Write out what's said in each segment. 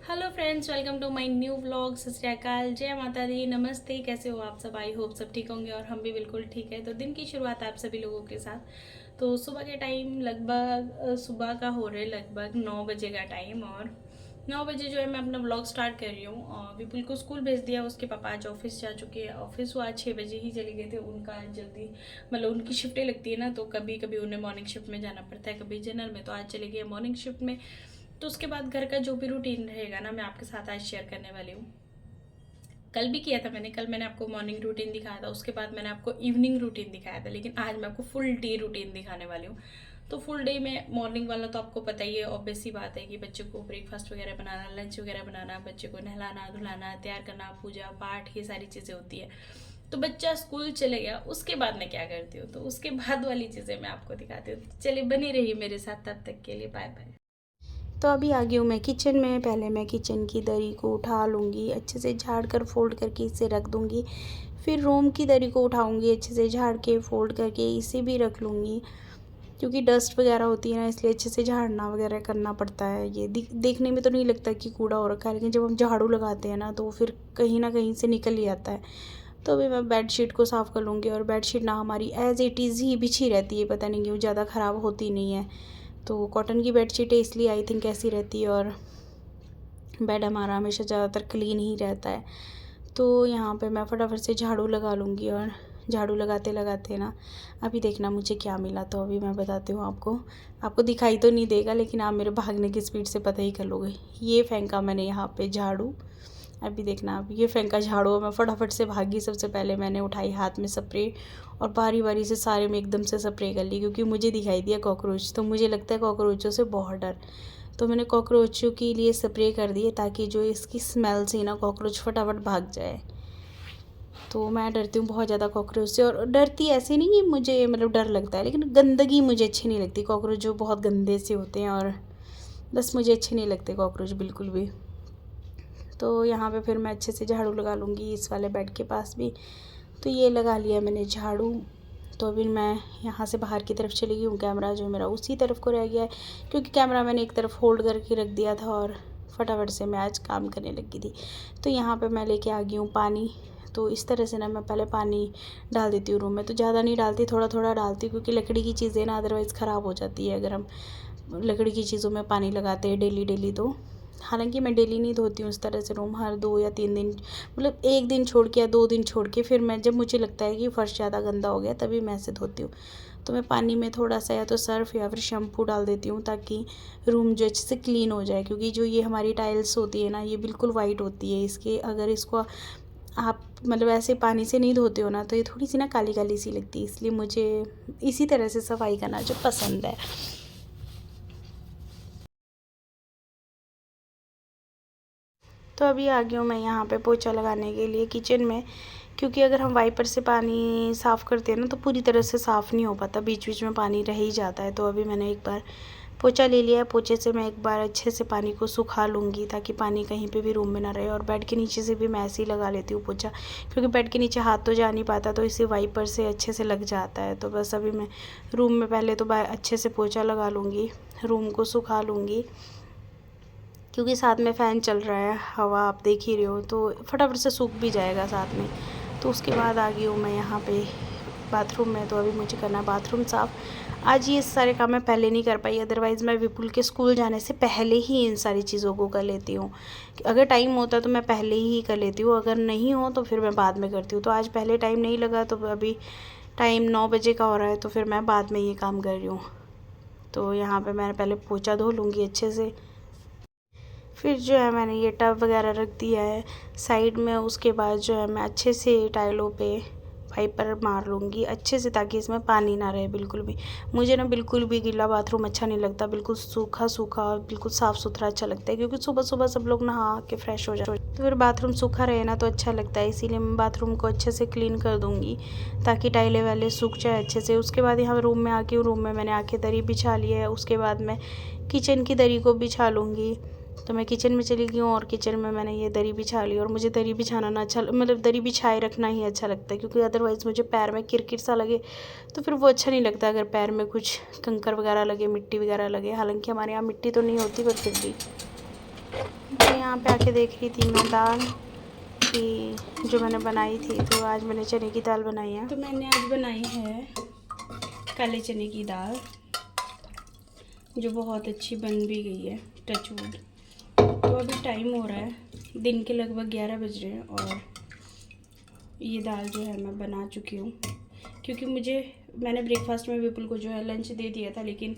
Hello friends, welcome to my new vlog. Sat Shri अकाल, जय माता दी, नमस्ते। कैसे हो आप सब? आई होप सब ठीक होंगे और हम भी बिल्कुल ठीक है। तो दिन की शुरुआत आप सभी लोगों के साथ। तो सुबह के टाइम लगभग सुबह का हो रहे लगभग 9 बजे का टाइम, और 9 बजे जो है मैं अपना व्लॉग स्टार्ट कर रही हूँ। और विपुल को स्कूल भेज दिया, उसके पापा आज ऑफिस जा चुके हैं। ऑफिस वो आज 6 बजे ही चले गए थे। उनका आज जल्दी मतलब उनकी शिफ्टें लगती है ना, तो कभी कभी उन्हें मॉर्निंग शिफ्ट में जाना पड़ता है, कभी जनरल में। तो आज चले गए मॉर्निंग शिफ्ट में। तो उसके बाद घर का जो भी रूटीन रहेगा ना, मैं आपके साथ आज शेयर करने वाली हूँ। कल भी किया था मैंने, कल मैंने आपको मॉर्निंग रूटीन दिखाया था, उसके बाद मैंने आपको इवनिंग रूटीन दिखाया था, लेकिन आज मैं आपको फुल डे रूटीन दिखाने वाली हूँ। तो फुल डे में मॉर्निंग वाला तो आपको पता ही है, ऑब्वियस सी बात है कि बच्चे को ब्रेकफास्ट वगैरह बनाना, लंच वगैरह बनाना, बच्चे को नहलाना धुलाना, तैयार करना, पूजा पाठ, ये सारी चीज़ें होती है। तो बच्चा स्कूल चले गया, उसके बाद मैं क्या करती हूँ, तो उसके बाद वाली चीज़ें मैं आपको दिखाती हूँ। चलिए बनी रही मेरे साथ, तब तक के लिए बाय बाय। तो अभी आ गई हूँ मैं किचन में। पहले मैं किचन की दरी को उठा लूँगी, अच्छे से झाड़ कर फोल्ड करके इसे रख दूँगी। फिर रूम की दरी को उठाऊँगी, अच्छे से झाड़ के फोल्ड करके इसे भी रख लूँगी, क्योंकि डस्ट वगैरह होती है ना, इसलिए अच्छे से झाड़ना वगैरह करना पड़ता है। ये देखने में तो नहीं लगता कि कूड़ा हो रखा है, लेकिन जब हम झाड़ू लगाते हैं ना, तो फिर कहीं ना कहीं से निकल ही आता है। तो अभी मैं बेडशीट को साफ़ कर लूँगी। और बेडशीट ना हमारी एज़ इट इज़ ही बिछी रहती है, पता नहीं क्यों, ज़्यादा ख़राब होती नहीं है। तो कॉटन की बेडशीट है, इसलिए आई थिंक ऐसी रहती है। और बेड हमारा हमेशा ज़्यादातर क्लीन ही रहता है। तो यहाँ पे मैं फटाफट से झाड़ू लगा लूँगी। और झाड़ू लगाते लगाते ना, अभी देखना मुझे क्या मिला। तो अभी मैं बताती हूँ आपको दिखाई तो नहीं देगा, लेकिन आप मेरे भागने की स्पीड से पता ही कर लोगे। ये फेंका मैंने यहाँ पे झाड़ू। अभी देखना, अब ये फेंका झाड़ू, मैं फटाफट से भागी। सबसे पहले मैंने उठाई हाथ में स्प्रे, और बारी बारी से सारे में एकदम से स्प्रे कर ली, क्योंकि मुझे दिखाई दिया कॉकरोच। तो मुझे लगता है कॉकरोचों से बहुत डर। तो मैंने कॉकरोचों के लिए स्प्रे कर दिए, ताकि जो इसकी स्मेल से ना कॉकरोच फटाफट भाग जाए। तो मैं डरती हूँ बहुत ज़्यादा कॉकरोच से। और डरती ऐसे नहीं कि मुझे मतलब डर लगता है, लेकिन गंदगी मुझे अच्छी नहीं लगती। कॉकरोच जो बहुत गंदे से होते हैं, और बस मुझे अच्छे नहीं लगते कॉकरोच बिल्कुल भी। तो यहाँ पे फिर मैं अच्छे से झाड़ू लगा लूँगी इस वाले बेड के पास भी। तो ये लगा लिया मैंने झाड़ू। तो अभी मैं यहाँ से बाहर की तरफ चली गई हूँ। कैमरा जो मेरा उसी तरफ को रह गया है, क्योंकि कैमरा मैंने एक तरफ होल्ड करके रख दिया था, और फटाफट से मैं आज काम करने लगी थी। तो यहाँ पे मैं लेके आ गई हूँ पानी। तो इस तरह से ना मैं पहले पानी डाल देती हूँ रूम में। तो ज़्यादा नहीं डालती, थोड़ा थोड़ा डालती हूँ, क्योंकि लकड़ी की चीज़ें ना अदरवाइज़ ख़राब हो जाती है अगर हम लकड़ी की चीज़ों में पानी लगाते हैं डेली डेली। तो हालांकि मैं डेली नहीं धोती हूँ इस तरह से रूम, हर 2 या 3 दिन, मतलब 1 दिन छोड़ के या 2 दिन छोड़ के, फिर मैं जब मुझे लगता है कि फ़र्श ज़्यादा गंदा हो गया तभी मैं ऐसे धोती हूँ। तो मैं पानी में थोड़ा सा या तो सर्फ़ या फिर शैम्पू डाल देती हूँ, ताकि रूम जो अच्छे से क्लीन हो जाए। क्योंकि जो ये हमारी टाइल्स होती है ना, ये बिल्कुल वाइट होती है। इसके अगर इसको आप मतलब ऐसे पानी से नहीं धोते हो ना, तो ये थोड़ी सी ना काली काली सी लगती है। इसलिए मुझे इसी तरह से सफाई करना जो पसंद है। तो अभी आ गई हूँ मैं यहाँ पे पोछा लगाने के लिए किचन में, क्योंकि अगर हम वाइपर से पानी साफ़ करते हैं ना, तो पूरी तरह से साफ़ नहीं हो पाता, बीच बीच में पानी रह ही जाता है। तो अभी मैंने एक बार पोछा ले लिया है। पोछे से मैं एक बार अच्छे से पानी को सुखा लूँगी, ताकि पानी कहीं पे भी रूम में ना रहे। और बेड के नीचे से भी मैं ऐसे ही लगा लेती हूँ पोछा, क्योंकि बेड के नीचे हाथ तो जा नहीं पाता, तो इसे वाइपर से अच्छे से लग जाता है। तो बस अभी मैं रूम में पहले तो अच्छे से पोछा लगा लूँगी, रूम को सुखा लूँगी, क्योंकि साथ में फ़ैन चल रहा है, हवा आप देख ही रहे हो, तो फटाफट से सूख भी जाएगा साथ में। तो उसके बाद आ गई हूँ मैं यहाँ पे बाथरूम में। तो अभी मुझे करना है बाथरूम साफ़। आज ये सारे काम मैं पहले नहीं कर पाई, अदरवाइज़ मैं विपुल के स्कूल जाने से पहले ही इन सारी चीज़ों को कर लेती हूँ। अगर टाइम होता तो मैं पहले ही कर लेती हूँ, अगर नहीं हो तो फिर मैं बाद में करती हूँ। तो आज पहले टाइम नहीं लगा, तो अभी टाइम 9 बजे का हो रहा है, तो फिर मैं बाद में ये काम कर रही हूँ। तो यहाँ पर मैं पहले पोछा धो लूँगी अच्छे से। फिर जो है मैंने ये टब वगैरह रख दिया है साइड में। उसके बाद जो है मैं अच्छे से टाइलों पे वाइपर मार लूँगी अच्छे से, ताकि इसमें पानी ना रहे बिल्कुल भी। मुझे ना बिल्कुल भी गीला बाथरूम अच्छा नहीं लगता, बिल्कुल सूखा सूखा बिल्कुल साफ़ सुथरा अच्छा लगता है, क्योंकि सुबह सुबह सब लोग नहा के फ्रेश हो जाते हैं। तो फिर बाथरूम सूखा रहे ना तो अच्छा लगता है, इसीलिए मैं बाथरूम को अच्छे से क्लीन कर दूँगी, ताकि टाइलें वाले सूख जाए अच्छे से। उसके बाद यहाँ रूम में आके रूम में मैंने आके दरी बिछा ली है। उसके बाद मैं किचन की दरी को बिछा लूँगी। तो मैं किचन में चली गई हूँ, और किचन में मैंने ये दरी बिछा ली। और मुझे दरी बिछाना ना अच्छा मतलब दरी बिछाए रखना ही अच्छा लगता है, क्योंकि अदरवाइज़ मुझे पैर में किरकिर सा लगे तो फिर वो अच्छा नहीं लगता, अगर पैर में कुछ कंकर वगैरह लगे, मिट्टी वगैरह लगे। हालांकि हमारे यहाँ मिट्टी तो नहीं होती, पर फिर भी यहाँ पे आके देख रही थी मैं दाल कि जो मैंने बनाई थी, तो आज मैंने चने की दाल बनाई है। तो मैंने आज बनाई है काले चने की दाल, जो बहुत अच्छी बन भी गई है, टच वुड। तो अभी टाइम हो रहा है, दिन के लगभग 11 बज रहे हैं और ये दाल जो है मैं बना चुकी हूँ, क्योंकि मैंने ब्रेकफास्ट में विपुल को जो है लंच दे दिया था, लेकिन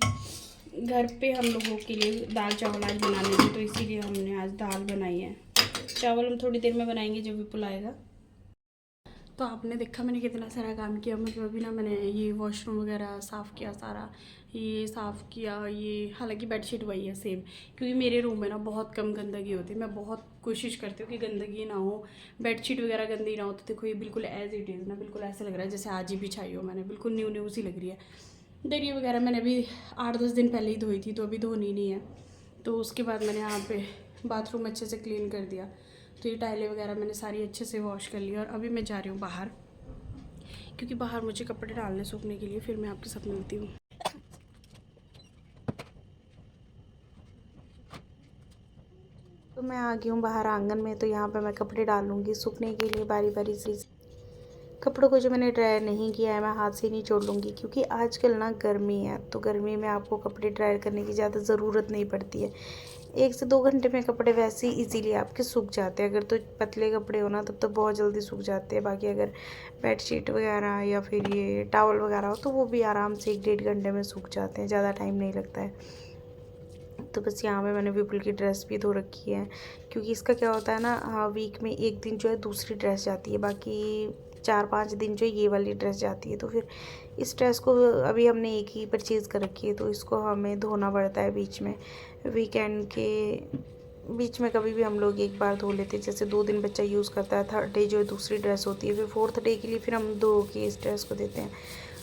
घर पे हम लोगों के लिए दाल चावल आज बनाने थे, तो इसीलिए हमने आज दाल बनाई है। चावल हम थोड़ी देर में बनाएंगे जब विपुल आएगा। तो आपने देखा मैंने कितना सारा काम किया। मतलब अभी ना मैंने ये वॉशरूम वगैरह साफ़ किया, सारा ये साफ़ किया। ये हालांकि बेडशीट वही है सेम, क्योंकि मेरे रूम में ना बहुत कम गंदगी होती है। मैं बहुत कोशिश करती हूँ कि गंदगी ना हो, बेडशीट वगैरह गंदी ना हो। तो देखो ये बिल्कुल एज इट इज़ ना, बिल्कुल ऐसे लग रहा है जैसे आज ही बिछाई हो मैंने, बिल्कुल न्यू न्यू सी लग रही है। दरी वगैरह मैंने अभी 8-10 दिन पहले ही धोई थी, तो अभी धोनी नहीं है। तो उसके बाद मैंने यहाँ पे बाथरूम अच्छे से क्लीन कर दिया। तो ये टाइलें वगैरह मैंने सारी अच्छे से वॉश कर ली और अभी मैं जा रही हूँ बाहर, क्योंकि बाहर मुझे कपड़े डालने सूखने के लिए। फिर मैं आपके साथ मिलती हूँ। तो मैं आ गई हूँ बाहर आंगन में। तो यहाँ पे मैं कपड़े डालूँगी सूखने के लिए बारी बारी से। कपड़ों को जो मैंने ड्राई नहीं किया है मैं हाथ से नहीं छोड़ लूँगी, क्योंकि आजकल ना गर्मी है, तो गर्मी में आपको कपड़े ड्राई करने की ज़्यादा ज़रूरत नहीं पड़ती है। 1 से 2 घंटे में कपड़े वैसे ही इजीली आपके सूख जाते हैं। अगर तो पतले कपड़े हो ना तब तो बहुत जल्दी सूख जाते हैं। बाकी अगर बेडशीट वगैरह या फिर ये टॉवल वगैरह हो तो वो भी आराम से 1-1.5 घंटे में सूख जाते हैं, ज़्यादा टाइम नहीं लगता है। तो बस यहाँ पे मैंने विपुल की ड्रेस भी धो रखी है, क्योंकि इसका क्या होता है ना, वीक में 1 दिन जो है दूसरी ड्रेस जाती है, बाकी 4-5 दिन जो ये वाली ड्रेस जाती है। तो फिर इस ड्रेस को अभी हमने एक ही परचेज़ कर रखी है, तो इसको हमें धोना पड़ता है बीच में। वीकेंड के बीच में कभी भी हम लोग एक बार धो लेते हैं। जैसे 2 दिन बच्चा यूज़ करता है, 3rd डे जो दूसरी ड्रेस होती है, फिर 4th डे के लिए फिर हम धो के इस ड्रेस को देते हैं।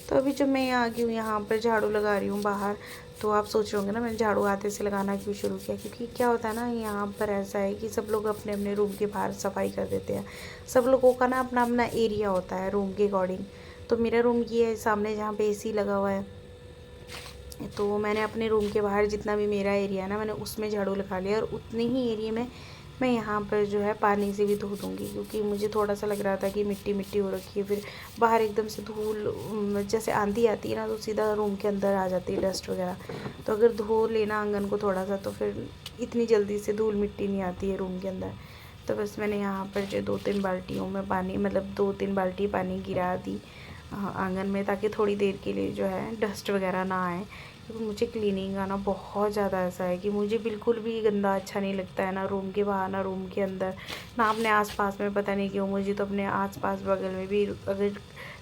तो अभी जब मैं आ गई हूँ यहाँ पर झाड़ू लगा रही हूँ बाहर, तो आप सोच रहे होंगे ना मैंने झाड़ू हाथे से लगाना क्यों शुरू किया। क्योंकि क्या होता है ना, यहाँ पर ऐसा है कि सब लोग अपने अपने रूम के बाहर सफाई कर देते हैं। सब लोगों का ना अपना अपना एरिया होता है रूम के अकॉर्डिंग। तो मेरा रूम ये है सामने, जहाँ पे AC लगा हुआ है। तो मैंने अपने रूम के बाहर जितना भी मेरा एरिया है ना, मैंने उसमें झाड़ू लगा लिया, और उतने ही एरिया में मैं यहाँ पर जो है पानी से भी धो दूँगी, क्योंकि मुझे थोड़ा सा लग रहा था कि मिट्टी मिट्टी हो रखी है। फिर बाहर एकदम से धूल, जैसे आंधी आती है ना, तो सीधा रूम के अंदर आ जाती है डस्ट वगैरह। तो अगर धो लेना आंगन को थोड़ा सा, तो फिर इतनी जल्दी से धूल मिट्टी नहीं आती है रूम के अंदर। तो बस मैंने यहाँ पर जो 2-3 बाल्टियों में पानी, मतलब 2-3 बाल्टी पानी गिरा दी आंगन में, ताकि थोड़ी देर के लिए जो है डस्ट वगैरह ना आए। क्योंकि मुझे क्लीनिंग का ना बहुत ज़्यादा ऐसा है कि मुझे बिल्कुल भी गंदा अच्छा नहीं लगता है, ना रूम के बाहर ना रूम के अंदर ना अपने आसपास में। पता नहीं क्यों मुझे तो अपने आसपास बगल में भी अगर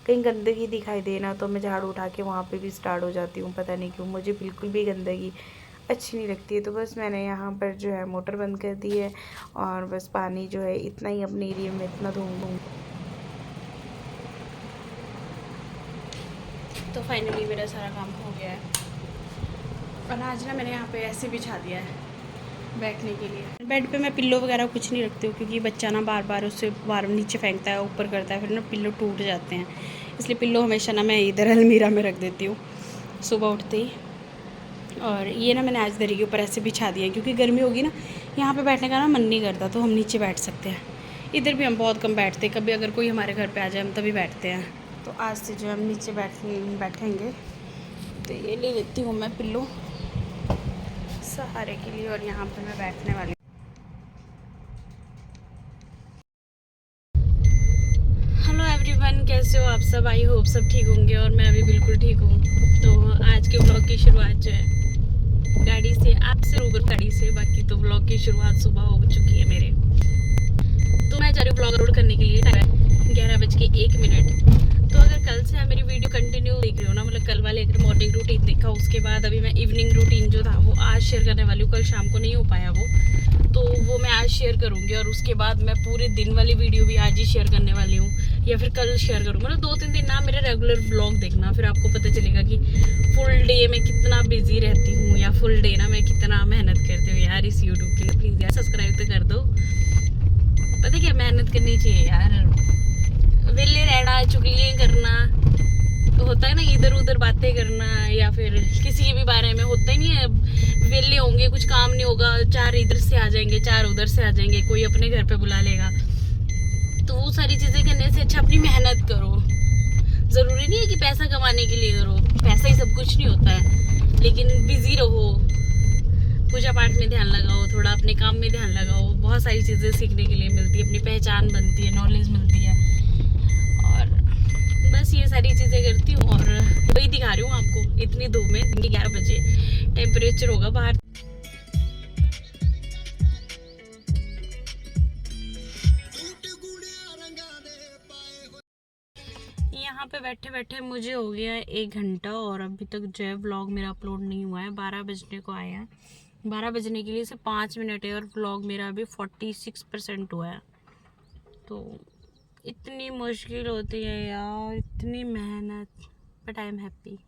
कहीं गंदगी दिखाई दे ना, तो मैं झाड़ू उठा के वहाँ पे भी स्टार्ट हो जाती हूँ। पता नहीं क्यों मुझे बिल्कुल भी गंदगी अच्छी नहीं लगती है। तो बस मैंने यहाँ पर जो है मोटर बंद कर दी है, और बस पानी जो है इतना ही अपने एरिया में इतना धोऊँ। तो फाइनली मेरा सारा काम हो गया है, और आज ना मैंने यहाँ पे ऐसे बिछा दिया है बैठने के लिए। बेड पे मैं पिल्लो वगैरह कुछ नहीं रखती हूँ, क्योंकि बच्चा ना बार बार उससे बार नीचे फेंकता है, ऊपर करता है, फिर ना पिल्लो टूट जाते हैं। इसलिए पिल्लो हमेशा ना मैं इधर अलमीरा में रख देती हूँ सुबह उठते ही। और ये ना मैंने आज दरी के ऊपर ऐसे बिछा दिया है, क्योंकि गर्मी होगी ना, यहाँ पर बैठने का ना मन नहीं करता, तो हम नीचे बैठ सकते हैं। इधर भी हम बहुत कम बैठते हैं, कभी अगर कोई हमारे घर पर आ जाए हम तभी बैठते हैं। तो आज से जो हम नीचे बैठेंगे। तो ये ले लेती हूँ मैं पिल्लो सहारे के लिए, और यहाँ पे मैं बैठने वाली हूँ। हेलो एवरीवन, कैसे हो आप सब? आई होप सब ठीक होंगे, और मैं भी बिल्कुल ठीक हूँ। तो आज के ब्लॉग की शुरुआत जो है गाड़ी से, आपसे रूबर गाड़ी से, बाकी तो ब्लॉग की शुरुआत सुबह हो चुकी है मेरे। तो मैं जा रही हूँ ब्लॉग अपलोड करने के लिए। 11:01। तो अगर कल से आप मेरी वीडियो कंटिन्यू देख रहे हो ना, मतलब कल वाले अगर मॉर्निंग रूटीन देखा, उसके बाद अभी मैं इवनिंग रूटीन जो था वो आज शेयर करने वाली हूँ। कल शाम को नहीं हो पाया वो, तो वो मैं आज शेयर करूँगी, और उसके बाद मैं पूरे दिन वाली वीडियो भी आज ही शेयर करने वाली हूँ, या फिर कल शेयर करूँगी। मतलब 2-3 दिन ना मेरे रेगुलर व्लॉग देखना, फिर आपको पता चलेगा कि फुल डे मैं कितना बिजी रहती हूँ, या फुल डे ना मैं कितना मेहनत करती हूँ यार इस यूट्यूब के लिए। प्लीज़ यार सब्सक्राइब तो कर दो। पता क्या, मेहनत करनी चाहिए यार, वेले रहना, चुगलियाँ करना तो होता है ना, इधर उधर बातें करना, या फिर किसी के भी बारे में होता ही नहीं है। वेले होंगे, कुछ काम नहीं होगा, 4 इधर से आ जाएंगे, 4 उधर से आ जाएंगे, कोई अपने घर पे बुला लेगा। तो वो सारी चीजें करने से अच्छा अपनी मेहनत करो। जरूरी नहीं है कि पैसा कमाने के लिए करो, पैसा ही सब कुछ नहीं होता है, लेकिन बिजी रहो, पूजा पाठ में ध्यान लगाओ, थोड़ा अपने काम में ध्यान लगाओ, बहुत सारी चीजें सीखने के लिए मिलती है, अपनी पहचान बनती है, नॉलेज मिलती है। और बस ये सारी चीजें करती हूँ और वही दिखा रही हूँ आपको। इतनी धूप में, दिन के 11 बजे टेम्परेचर होगा बाहर। यहाँ पे बैठे बैठे मुझे हो गया 1 घंटा और अभी तक जो है व्लॉग मेरा अपलोड नहीं हुआ है। 12 बजने को आया है, 12 बजने के लिए सिर्फ 5 मिनट है और व्लॉग मेरा अभी 46% हुआ है। तो इतनी मुश्किल होती है यार, इतनी मेहनत, बट आई एम हैप्पी।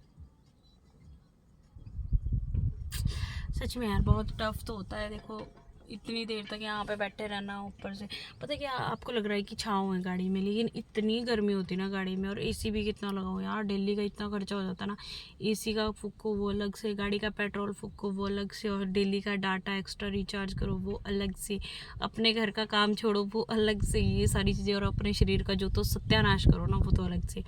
सच में यार बहुत टफ तो होता है। देखो इतनी देर तक यहाँ पे बैठे रहना, ऊपर से पता है क्या, आपको लग रहा है कि छाँव है गाड़ी में, लेकिन इतनी गर्मी होती है ना गाड़ी में। और एसी भी कितना लगाओ यार, दिल्ली का इतना खर्चा हो जाता है ना, एसी का फूको वो अलग से, गाड़ी का पेट्रोल फूको वो अलग से, और डेली का डाटा एक्स्ट्रा रिचार्ज करो वो अलग से, अपने घर का काम छोड़ो वो अलग से, ये सारी चीज़ें, और अपने शरीर का जो तो सत्यानाश करो ना वो तो अलग से।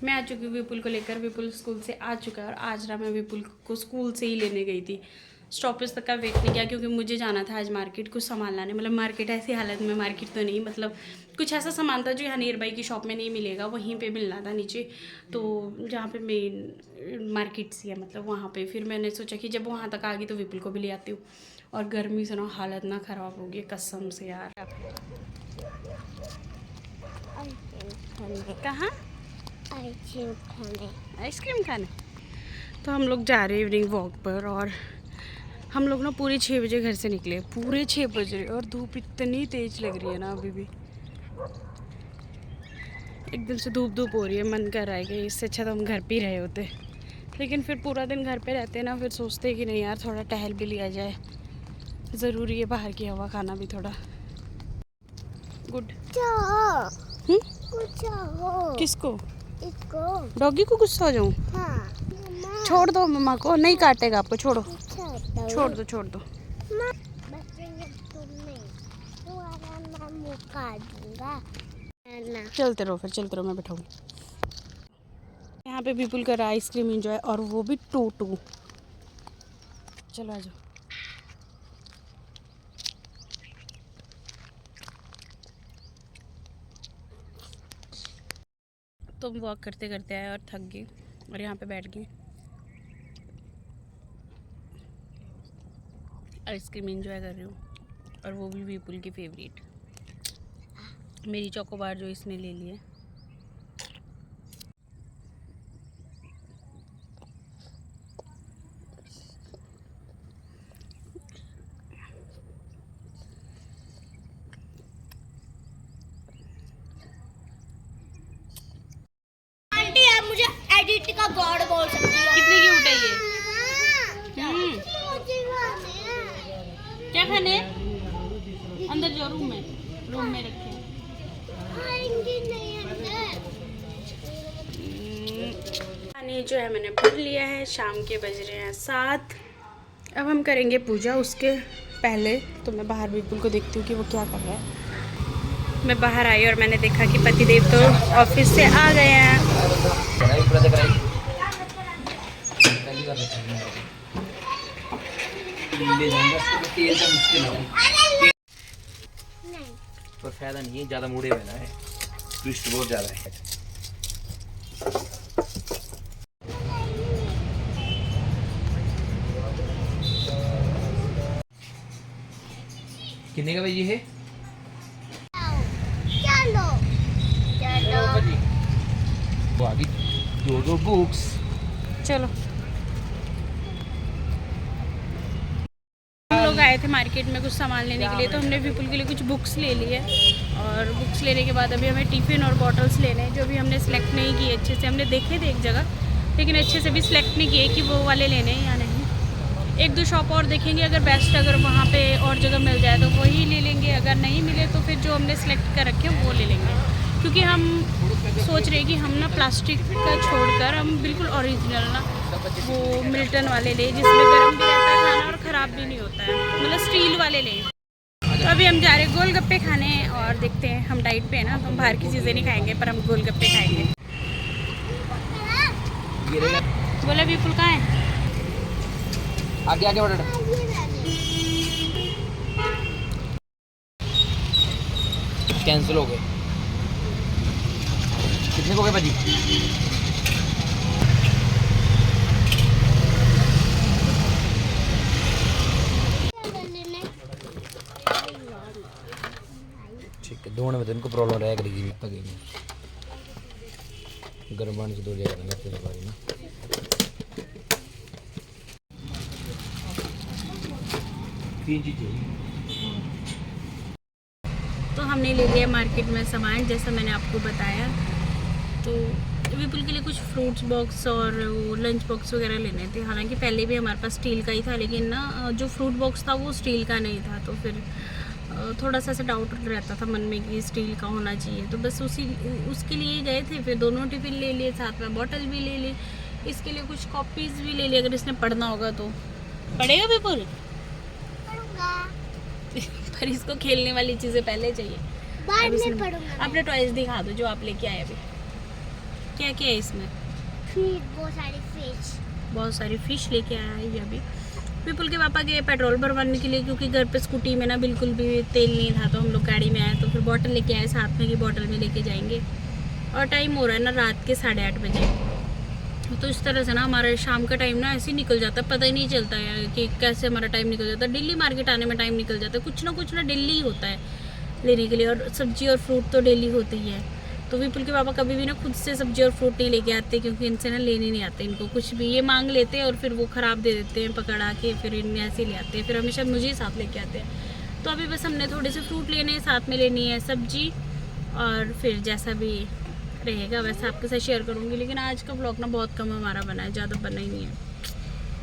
मैं आ चुकी हूँ विपुल को लेकर। विपुल स्कूल से आ चुका है और आज ना मैं विपुल को स्कूल से ही लेने गई थी। स्टॉपेज तक का वेट नहीं किया क्योंकि मुझे जाना था आज मार्केट, कुछ सामान लाने। मतलब मार्केट ऐसी हालत में मार्केट तो नहीं, मतलब कुछ ऐसा सामान था जो यहाँ नियर बाई की शॉप में नहीं मिलेगा, वहीं पे मिलना था नीचे, तो जहाँ पे मेन मार्केट सी है मतलब वहाँ पे। फिर मैंने सोचा कि जब वहाँ तक आ गई तो विपुल को भी ले आती हूँ। और गर्मी से ना हालत ना ख़राब हो गई कसम से यार। कहाँ? आइसक्रीम खाने। तो हम लोग जा रहे हैं इवनिंग वॉक पर, और हम लोग ना पूरे 6 बजे घर से निकले, पूरे 6 बज रहे, और धूप इतनी तेज लग रही है ना अभी भी, एकदम से धूप धूप हो रही है। मन कर रहा है कि इससे अच्छा तो हम घर पे ही रहे होते, लेकिन फिर पूरा दिन घर पे रहते हैं ना, फिर सोचते हैं कि नहीं यार थोड़ा टहल भी लिया जाए, ज़रूरी है बाहर की हवा खाना भी थोड़ा। गुड। किसको? इसको। डॉगी को गुस्सा हो जाऊँ? हाँ। छोड़ दो मम्मा को, नहीं काटेगा आपको, छोड़ो छोड़ दो छोड़ दो। चलते रहो फिर, चलते रहो, मैं बैठाऊँ। यहाँ पे विपुल कर रहा है आइसक्रीम एंजॉय, और वो भी 2-2। चलो आ जाओ। तो हम वॉक करते करते आए और थक गए और यहाँ पे बैठ गए, आइसक्रीम एंजॉय कर रही हूँ, और वो भी विपुल की फेवरेट, मेरी चोकोबार जो इसने ले ली है। आंटी आप मुझे एडिट का गॉड बोल सकती है। कितनी क्यूट है ये। क्या खाने? अंदर जाओ, रूम में रखे। खाने जो है मैंने भर लिया है, शाम के बज रहे हैं 7। अब हम करेंगे पूजा। उसके पहले तो मैं बाहर विपुल को देखती हूँ कि वो क्या कर रहा है। मैं बाहर आई और मैंने देखा कि पतिदेव तो ऑफिस से आ गए हैं। कर रखा है ले जाऊंगा इसको तेल का मुश्किल है पर फायदा नहीं है ज़्यादा मुड़े हुए ना है ट्विस्ट बहुत ज़्यादा है कितने का भाई ये है चलो चलो वो आगे दो बुक्स चलो हम लोग आए थे मार्केट में कुछ सामान लेने के लिए, तो हमने विपुल के लिए कुछ बुक्स ले ली है। और बुक्स लेने के बाद अभी हमें टिफ़िन और बॉटल्स लेने हैं, जो भी हमने सेलेक्ट नहीं किए अच्छे से। हमने देखे थे एक जगह, लेकिन अच्छे से भी सिलेक्ट नहीं किए कि वो वाले लेने हैं या नहीं। एक दो शॉप और देखेंगे, अगर बेस्ट अगर वहाँ पे और जगह मिल जाए तो वही ले लेंगे, अगर नहीं मिले तो फिर जो हमने सेलेक्ट कर रखे हैं वो ले लेंगे। क्योंकि हम सोच रहे हैं कि हम ना प्लास्टिक का छोड़कर हम बिल्कुल ओरिजिनल ना वो मिल्टन वाले ले, जिसमें गर्म भी रहता है खाना और ख़राब भी नहीं होता है, मतलब स्टील वाले ले। तो अभी हम जा रहे हैं गोलगप्पे खाने, और देखते हैं, हम डाइट पे है ना, तो हम बाहर की चीज़ें नहीं खाएंगे, पर हम गोलगप्पे खाएंगे। बोला विपुल कहाँ है? आगे आगे बढ़ो कैंसिल हो गए कितने को गए भाजी ठीक है दोनों में तो इनको प्रॉब्लम रह करेगी गर्म पानी से धो लिया करेंगे तेरे बारे में तो हमने ले लिया मार्केट में सामान, जैसा मैंने आपको बताया। तो विपुल के लिए कुछ फ्रूट्स बॉक्स और वो लंच बॉक्स वगैरह लेने थे। हालांकि पहले भी हमारे पास स्टील का ही था, लेकिन ना जो फ्रूट बॉक्स था वो स्टील का नहीं था, तो फिर थोड़ा सा ऐसा डाउट रहता था मन में कि स्टील का होना चाहिए। तो बस उसके लिए गए थे। फिर दोनों टिफ़िन ले लिए, साथ में बॉटल भी ले ली, इसके लिए कुछ कॉपीज़ भी ले ली, अगर इसने पढ़ना होगा तो। पढ़ेगा विपुल? पर इसको खेलने वाली चीज़ें पहले चाहिए। बाद में पढ़ूंगा। अपने टॉयज दिखा दो जो आप लेके आए अभी। क्या क्या है इसमें? फिर बहुत सारी फिश लेके आया है ये अभी। विपुल के पापा गए पेट्रोल भरवाने के लिए, क्योंकि घर पे स्कूटी में ना बिल्कुल भी तेल नहीं था, तो हम लोग गाड़ी में आए, तो फिर बॉटल लेके आए साथ में, कि बॉटल में लेके जाएंगे। और टाइम हो रहा है ना रात के 8:30 बजे, तो इस तरह से ना हमारा शाम का टाइम ना ऐसे ही निकल जाता है, पता ही नहीं चलता है कि कैसे हमारा टाइम निकल जाता है। डेली मार्केट आने में टाइम निकल जाता है, कुछ ना डेली ही होता है लेने के लिए, और सब्जी और फ्रूट तो डेली होते ही है। तो विपुल के पापा कभी भी ना खुद से सब्जी और फ्रूट नहीं लेके आते, क्योंकि इनसे ना लेने नहीं आते इनको कुछ भी। ये मांग लेते हैं और फिर वो ख़राब दे देते हैं पकड़ा के, फिर इनमें ऐसे ले आते हैं, फिर हमेशा मुझे ही साथ लेके आते हैं। तो अभी बस हमने थोड़े से फ्रूट लेने हैं, साथ में लेनी है सब्जी, और फिर जैसा भी रहेगा वैसा आपके साथ शेयर करूँगी। लेकिन आज का ब्लॉग ना बहुत कम हमारा बना है, ज़्यादा बना ही नहीं है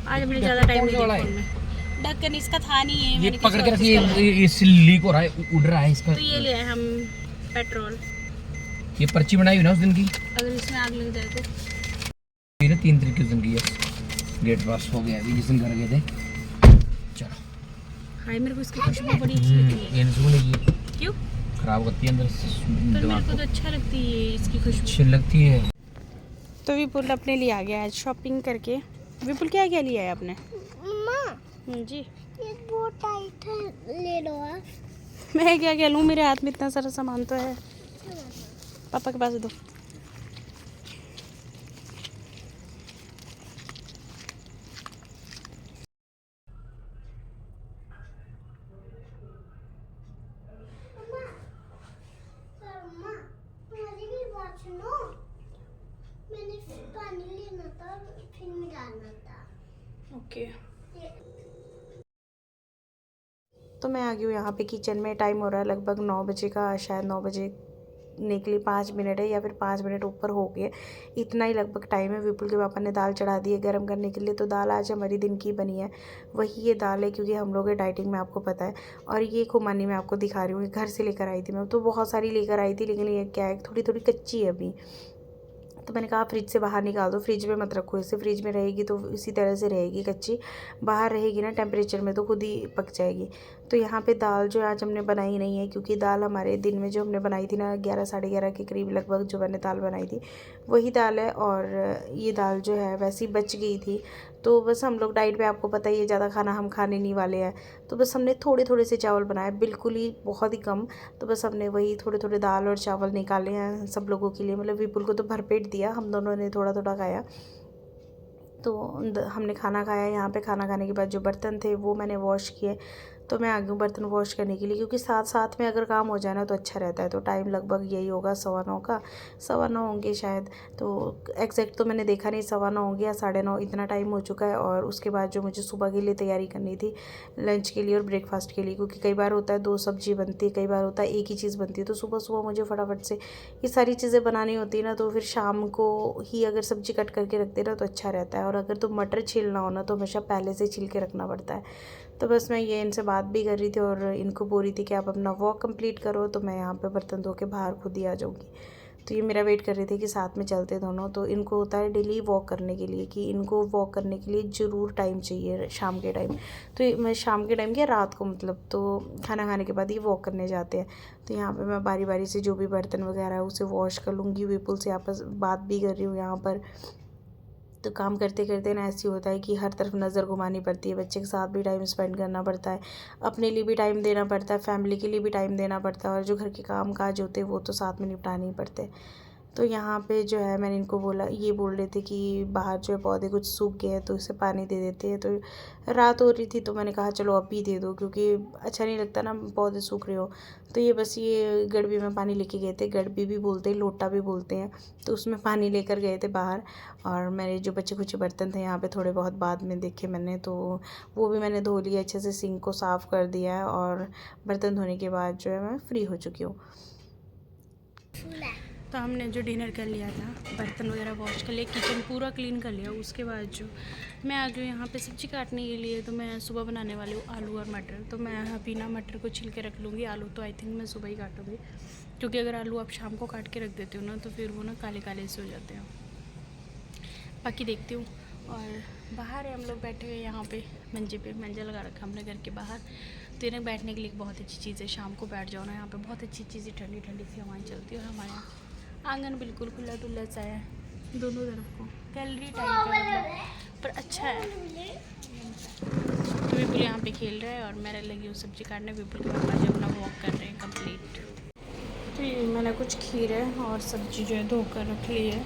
आज। हमने ज़्यादा टाइम नहीं दिया फोन में। ढक्कन इसका था नहीं है, ये पकड़ के रखिए, ये लीक हो रहा है, उड़ रहा है इसका। तो ये ले आए हम पेट्रोल। ये पर्ची बनाई हुई ना उस दिन की, अगर इसमें आग लग जाए तो। ये ना 3 तरीके से की है। गेट पास हो गया अभी जिस दिन घर गए थे। चलो हाय, मेरे को इसकी खुशबू बड़ी अच्छी लगती है। ये नहीं सुनेगी, क्यों? खराब होती है अंदर से, पर मेरे को तो अच्छा लगती है इसकी खुशबू, अच्छी लगती है। तो विपुल अपने लिए आ गया आज शॉपिंग करके। विपुल क्या क्या लिया है आपने? मम्मा जी ये बहुत टाइट है, ले लो आप। मैं क्या क्या लूँ, मेरे हाथ में इतना सारा सामान तो है। पापा के पास दो। मम्मा मुझे भी बात सुनो, मैंने पानी लेना था, फिर में डालना था। ओके तो मैं आ गई हूँ यहाँ पे किचन में। टाइम हो रहा है लगभग 9 बजे का, शायद 9 बजे के लिए 5 मिनट है, या फिर 5 मिनट ऊपर हो गए, इतना ही लगभग टाइम है। विपुल के पापा ने दाल चढ़ा दी है गर्म करने के लिए। तो दाल आज हमारी दिन की बनी है, वही ये दाल है, क्योंकि हम लोग डाइटिंग में, आपको पता है। और ये खुमानी मैं आपको दिखा रही हूँ, घर से लेकर आई थी मैं, तो बहुत सारी लेकर आई थी, लेकिन ये क्या है, थोड़ी थोड़ी कच्ची है अभी। तो मैंने कहा फ्रिज से बाहर निकाल दो, फ्रिज में मत रखो इसे, फ्रिज में रहेगी तो इसी तरह से रहेगी कच्ची, बाहर रहेगी ना टेम्परेचर में तो खुद ही पक जाएगी। तो यहाँ पे दाल जो आज हमने बनाई नहीं है, क्योंकि दाल हमारे दिन में जो हमने बनाई थी ना 11 साढ़े 11 के करीब लगभग जो मैंने दाल बनाई थी वही दाल है, और ये दाल जो है वैसी बच गई थी। तो बस हम लोग डाइट पे, आपको पता ही है, ज़्यादा खाना हम खाने नहीं वाले हैं। तो बस हमने थोड़े थोड़े से चावल बनाए, बिल्कुल ही बहुत ही कम। तो बस हमने वही थोड़े थोड़े दाल और चावल निकाले हैं सब लोगों के लिए। मतलब विपुल को तो भरपेट दिया, हम दोनों ने थोड़ा थोड़ा खाया। तो हमने खाना खाया। यहाँ पे खाना खाने के बाद जो बर्तन थे वो मैंने वॉश किए। तो मैं आ गई हूँ बर्तन वॉश करने के लिए, क्योंकि साथ साथ में अगर काम हो जाए ना तो अच्छा रहता है। तो टाइम लगभग यही होगा 9:15 का, 9:15 होंगे शायद। तो एग्जैक्ट तो मैंने देखा नहीं, 9:15 होंगे या 9:30, इतना टाइम हो चुका है। और उसके बाद जो मुझे सुबह के लिए तैयारी करनी थी, लंच के लिए और ब्रेकफास्ट के लिए, क्योंकि कई बार होता है 2 सब्जी बनती है, कई बार होता है एक ही चीज़ बनती है। तो सुबह सुबह मुझे फटाफट से ये सारी चीज़ें बनानी होती है ना, तो फिर शाम को ही अगर सब्जी कट करके रख देना तो अच्छा रहता है। और अगर तो मटर छीलना हो ना तो हमेशा पहले से छील के रखना पड़ता है। तो बस मैं ये इनसे बात भी कर रही थी और इनको बोल रही थी कि आप अपना वॉक कंप्लीट करो, तो मैं यहाँ पे बर्तन धो के बाहर खुद ही आ जाऊँगी। तो ये मेरा वेट कर रही थी कि साथ में चलते दोनों। तो इनको होता है डेली वॉक करने के लिए, कि इनको वॉक करने के लिए ज़रूर टाइम चाहिए शाम के टाइम। तो मैं शाम के टाइम क्या, रात को मतलब, तो खाना खाने के बाद ये वॉक करने जाते हैं। तो यहाँ पे मैं बारी बारी से जो भी बर्तन वगैरह है उसे वॉश कर लूँगी। विपुल से आपस बात भी कर रही हूँ यहाँ पर। तो काम करते करते ना ऐसे होता है कि हर तरफ नज़र घुमानी पड़ती है, बच्चे के साथ भी टाइम स्पेंड करना पड़ता है, अपने लिए भी टाइम देना पड़ता है, फैमिली के लिए भी टाइम देना पड़ता है, और जो घर के काम काज होते हैं वो तो साथ में निपटाने ही पड़ते हैं। तो यहाँ पे जो है मैंने इनको बोला, ये बोल रहे थे कि बाहर जो है पौधे कुछ सूख गए हैं तो इसे पानी दे देते हैं। तो रात हो रही थी तो मैंने कहा चलो अभी दे दो, क्योंकि अच्छा नहीं लगता ना पौधे सूख रहे हो। तो ये बस ये गड़बी में पानी लेके गए थे, गड़बी भी बोलते हैं, लोटा भी बोलते हैं। तो उसमें पानी लेकर गए थे बाहर। और मेरे जो बचे खुचे बर्तन थे यहाँ पे थोड़े बहुत बाद में देखे मैंने, तो वो भी मैंने धो लिए अच्छे से, सिंक को साफ़ कर दिया है। और बर्तन धोने के बाद जो है मैं फ्री हो चुकी हूँ। तो हमने जो डिनर कर लिया था, बर्तन वगैरह वॉश कर लिया, किचन पूरा क्लीन कर लिया। उसके बाद जो मैं आ गई यहाँ पे सब्ज़ी काटने के लिए। तो मैं सुबह बनाने वाली हूँ आलू और मटर। तो मैं अभी ना मटर को छिल के रख लूँगी, आलू तो आई थिंक मैं सुबह ही काटूँगी, क्योंकि अगर आलू आप शाम को काट के रख देते हो ना तो फिर वो ना काले काले से हो जाते हैं। बाकी देखती हूँ। और बाहर है हम लोग बैठे हुए यहाँ पे मंजे पे, मंजा लगा रखा हमने घर के बाहर। तो इन्हें बैठने के लिए बहुत अच्छी चीज़ है, शाम को बैठ जाओ ना यहाँ पे, बहुत अच्छी चीज़ें, ठंडी ठंडी सी हवाएं चलती है। और हमारे यहाँ आंगन बिल्कुल खुला डुल्ला सा है, दोनों तरफ को गैलरी टाइप है मतलब, पर अच्छा है। तो विपुल यहाँ पे खेल रहा है और मैं लगी हूँ सब्जी काटने। विपुल के पापा जो अपना वॉक कर रहे हैं कंप्लीट। तो ये मैंने कुछ खीरे और सब्जी जो है धोकर रख ली है।